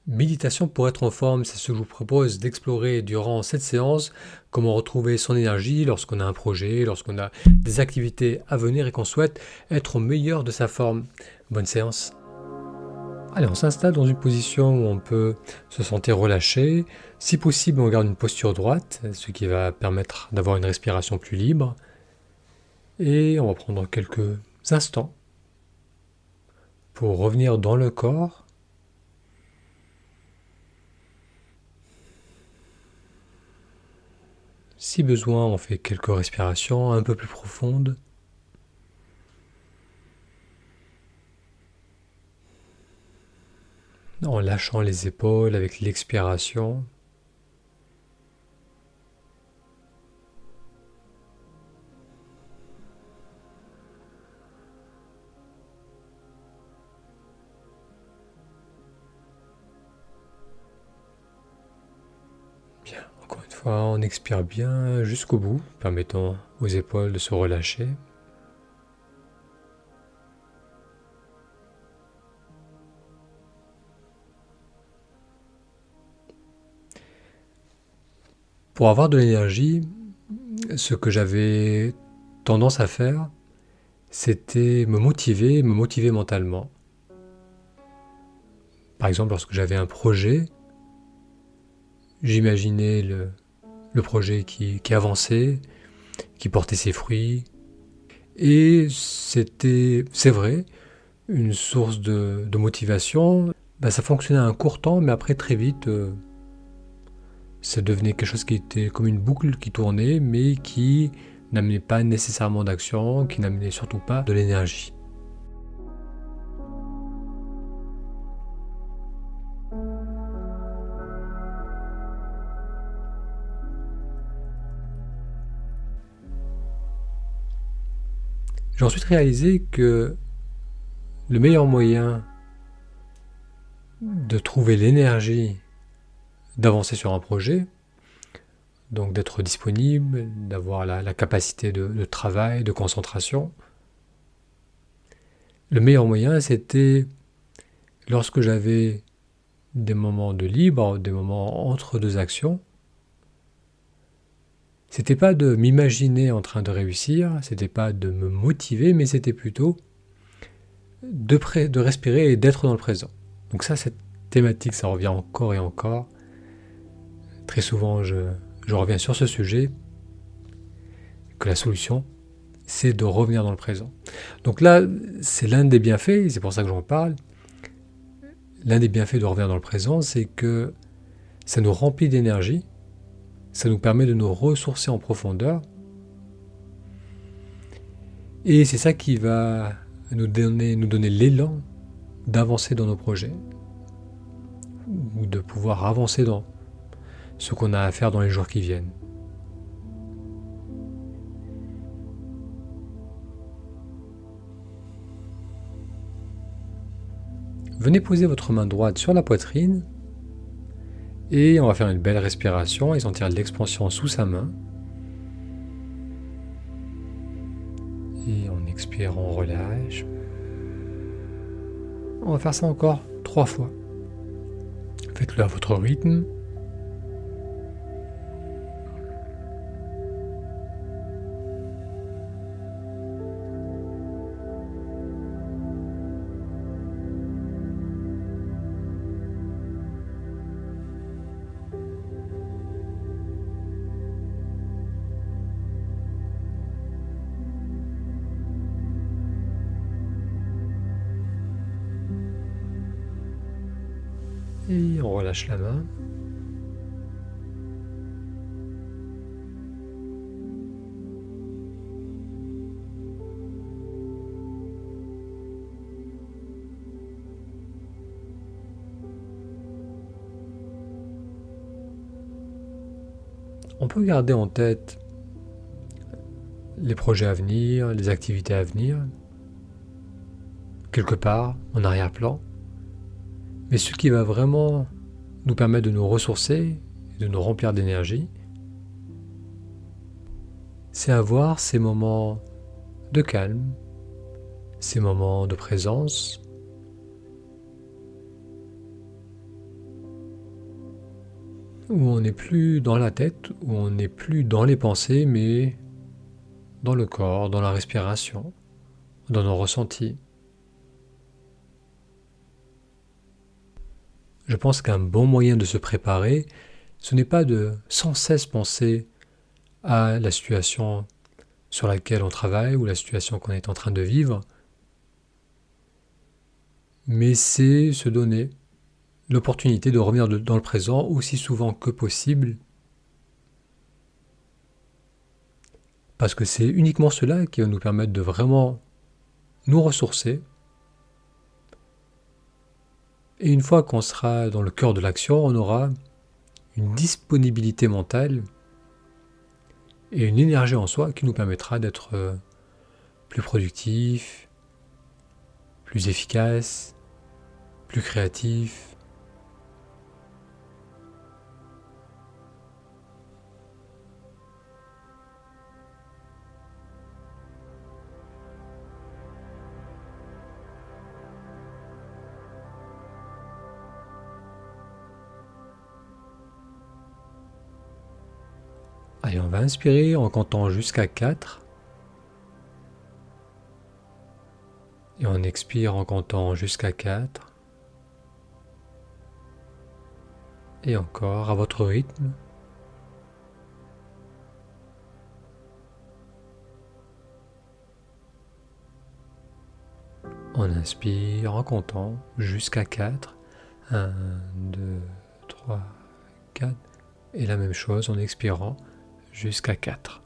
Méditation pour être en forme, c'est ce que je vous propose d'explorer durant cette séance, comment retrouver son énergie lorsqu'on a un projet, lorsqu'on a des activités à venir et qu'on souhaite être au meilleur de sa forme. Bonne séance. Allez, on s'installe dans une position où on peut se sentir relâché. Si possible, on garde une posture droite, ce qui va permettre d'avoir une respiration plus libre. Et on va prendre quelques instants pour revenir dans le corps. Si besoin, on fait quelques respirations un peu plus profondes. En lâchant les épaules avec l'expiration. Bien, encore une fois, on expire bien jusqu'au bout, permettant aux épaules de se relâcher. Pour avoir de l'énergie, ce que j'avais tendance à faire, c'était me motiver mentalement. Par exemple, lorsque j'avais un projet, j'imaginais le projet qui avançait, qui portait ses fruits, et c'est vrai, une source de motivation. Ça fonctionnait à un court temps, mais après très vite, ça devenait quelque chose qui était comme une boucle qui tournait, mais qui n'amenait pas nécessairement d'action, qui n'amenait surtout pas de l'énergie. J'ai ensuite réalisé que le meilleur moyen de trouver l'énergie d'avancer sur un projet, donc d'être disponible, d'avoir la capacité de travail, de concentration, le meilleur moyen c'était lorsque j'avais des moments de libre, des moments entre deux actions. C'était pas de m'imaginer en train de réussir, c'était pas de me motiver, mais c'était plutôt de respirer et d'être dans le présent. Donc ça, cette thématique, ça revient encore et encore. Très souvent, je reviens sur ce sujet, que la solution, c'est de revenir dans le présent. Donc là, c'est l'un des bienfaits, et c'est pour ça que j'en parle. L'un des bienfaits de revenir dans le présent, c'est que ça nous remplit d'énergie, ça nous permet de nous ressourcer en profondeur, et c'est ça qui va nous donner l'élan d'avancer dans nos projets, ou de pouvoir avancer dans ce qu'on a à faire dans les jours qui viennent. Venez poser votre main droite sur la poitrine et on va faire une belle respiration et sentir l'expansion sous sa main. Et on expire, on relâche. On va faire ça encore 3 fois. Faites-le à votre rythme. Et on relâche la main. On peut garder en tête les projets à venir, les activités à venir, quelque part, en arrière-plan. Mais ce qui va vraiment nous permettre de nous ressourcer et de nous remplir d'énergie, c'est avoir ces moments de calme, ces moments de présence, où on n'est plus dans la tête, où on n'est plus dans les pensées, mais dans le corps, dans la respiration, dans nos ressentis. Je pense qu'un bon moyen de se préparer, ce n'est pas de sans cesse penser à la situation sur laquelle on travaille ou la situation qu'on est en train de vivre, mais c'est se donner l'opportunité de revenir dans le présent aussi souvent que possible, parce que c'est uniquement cela qui va nous permettre de vraiment nous ressourcer. Et une fois qu'on sera dans le cœur de l'action, on aura une disponibilité mentale et une énergie en soi qui nous permettra d'être plus productif, plus efficace, plus créatif. Allez, on va inspirer en comptant jusqu'à 4. Et on expire en comptant jusqu'à 4. Et encore à votre rythme. On inspire en comptant jusqu'à 4. 1, 2, 3, 4. Et la même chose en expirant jusqu'à 4.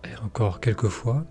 Et encore quelques fois.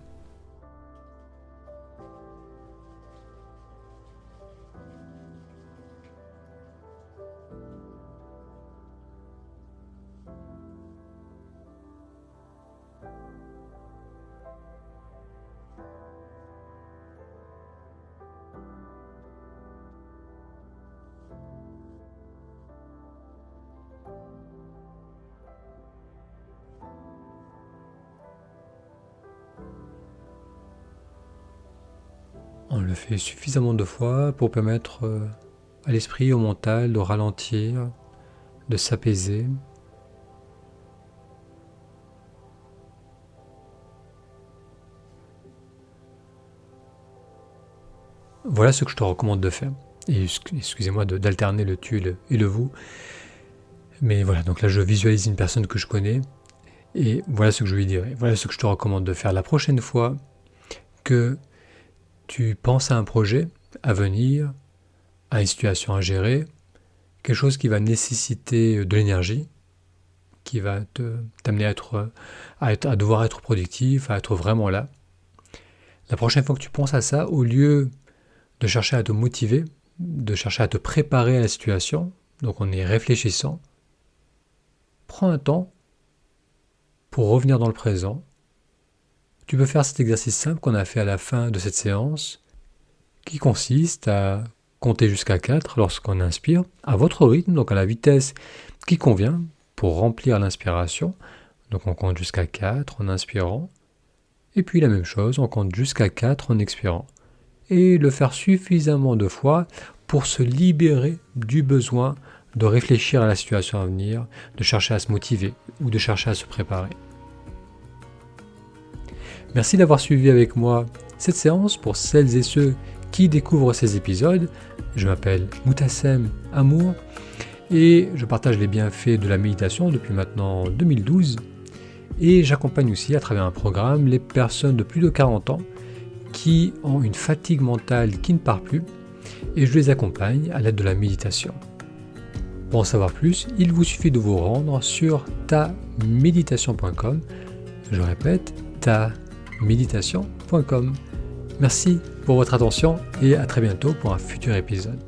On le fait suffisamment de fois pour permettre à l'esprit, au mental, de ralentir, de s'apaiser. Voilà ce que je te recommande de faire. Et excusez-moi d'alterner le tu et le vous. Mais voilà, donc là je visualise une personne que je connais. Et voilà ce que je lui dirais. Voilà ce que je te recommande de faire la prochaine fois que tu penses à un projet à venir, à une situation à gérer, quelque chose qui va nécessiter de l'énergie, qui va t'amener à devoir être productif, à être vraiment là. La prochaine fois que tu penses à ça, au lieu de chercher à te motiver, de chercher à te préparer à la situation, donc en y réfléchissant, prends un temps pour revenir dans le présent. Tu peux faire cet exercice simple qu'on a fait à la fin de cette séance, qui consiste à compter jusqu'à 4 lorsqu'on inspire, à votre rythme, donc à la vitesse qui convient pour remplir l'inspiration. Donc on compte jusqu'à 4 en inspirant, et puis la même chose, on compte jusqu'à 4 en expirant. Et le faire suffisamment de fois pour se libérer du besoin de réfléchir à la situation à venir, de chercher à se motiver ou de chercher à se préparer. Merci d'avoir suivi avec moi cette séance pour celles et ceux qui découvrent ces épisodes. Je m'appelle Moutassem Amour et je partage les bienfaits de la méditation depuis maintenant 2012 et j'accompagne aussi à travers un programme les personnes de plus de 40 ans qui ont une fatigue mentale qui ne part plus et je les accompagne à l'aide de la méditation. Pour en savoir plus, il vous suffit de vous rendre sur taméditation.com. Je répète, taméditation.com. Merci pour votre attention et à très bientôt pour un futur épisode.